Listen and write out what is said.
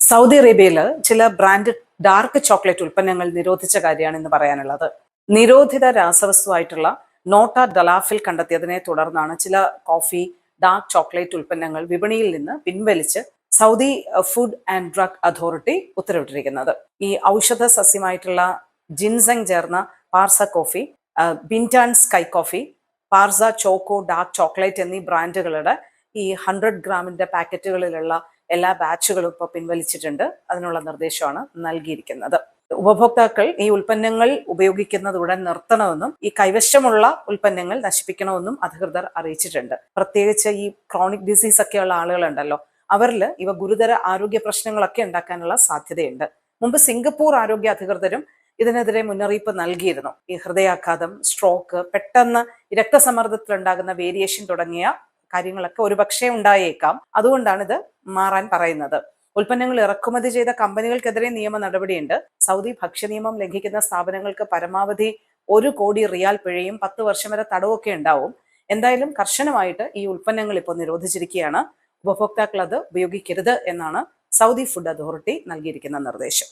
Saudi അറേബ്യയിൽ ചില brand dark chocolate ഉൽപ്പന്നങ്ങൾ നിരോധിച്ച കാര്യമാണ് ഇന്ന് പറയാനുള്ളത്. നിരോധിത രാസവസ്തുവായിട്ടുള്ള നോട്ട ഡലാഫിൽ കണ്ടെത്തിയതിനെ തുടർന്നാണ് ചില കോഫി ഡാർക്ക് ചോക്ലേറ്റ് ഉൽപ്പന്നങ്ങൾ വിപണിയിൽ നിന്ന് പിൻവലിച്ച് Saudi food and drug authority ഉത്തരവിട്ടിരിക്കുന്നത്. ഈ ഔഷധ സസ്യമായിട്ടുള്ള ജിൻസെങ് ചേർന്ന Parsa coffee, Bintan sky coffee, Parsa choco dark chocolate എന്നീ ബ്രാൻഡുകളുടെ ഈ 100 ഗ്രാമിന്റെ പാക്കറ്റുകളിലുള്ള എല്ലാ ബാച്ചുകളും ഇപ്പോൾ പിൻവലിച്ചിട്ടുണ്ട്. അതിനുള്ള നിർദ്ദേശമാണ് നൽകിയിരിക്കുന്നത്. ഉപഭോക്താക്കൾ ഈ ഉൽപ്പന്നങ്ങൾ ഉപയോഗിക്കുന്നത് ഉടൻ നിർത്തണമെന്നും ഈ കൈവശമുള്ള ഉൽപ്പന്നങ്ങൾ നശിപ്പിക്കണമെന്നും അധികൃതർ അറിയിച്ചിട്ടുണ്ട്. പ്രത്യേകിച്ച് ഈ ക്രോണിക് ഡിസീസ് ഒക്കെയുള്ള ആളുകളുണ്ടല്ലോ, അവരിൽ ഇവ ഗുരുതര ആരോഗ്യ പ്രശ്നങ്ങളൊക്കെ ഉണ്ടാക്കാനുള്ള സാധ്യതയുണ്ട്. മുമ്പ് സിംഗപ്പൂർ ആരോഗ്യ അധികൃതരും ഇതിനെതിരെ മുന്നറിയിപ്പ് നൽകിയിരുന്നു. ഈ ഹൃദയാഘാതം, സ്ട്രോക്ക്, പെട്ടെന്ന് രക്തസമ്മർദ്ദത്തിലുണ്ടാകുന്ന വേരിയേഷൻ തുടങ്ങിയ കാര്യങ്ങളൊക്കെ ഒരുപക്ഷെ ഉണ്ടായേക്കാം. അതുകൊണ്ടാണ് ഇത് മാറാൻ പറയുന്നത്. ഉൽപ്പന്നങ്ങൾ ഇറക്കുമതി ചെയ്ത കമ്പനികൾക്കെതിരെ നിയമ നടപടിയുണ്ട്. സൗദി ഭക്ഷ്യ നിയമം ലംഘിക്കുന്ന സ്ഥാപനങ്ങൾക്ക് പരമാവധി 1 കോടി റിയാൽ പിഴയും 10 വർഷം വരെ തടവൊക്കെ ഉണ്ടാവും. എന്തായാലും കർശനമായിട്ട് ഈ ഉൽപ്പന്നങ്ങൾ ഇപ്പോൾ നിരോധിച്ചിരിക്കുകയാണ്. ഉപഭോക്താക്കൾ അത് ഉപയോഗിക്കരുത് എന്നാണ് സൗദി ഫുഡ് അതോറിറ്റി നൽകിയിരിക്കുന്ന നിർദ്ദേശം.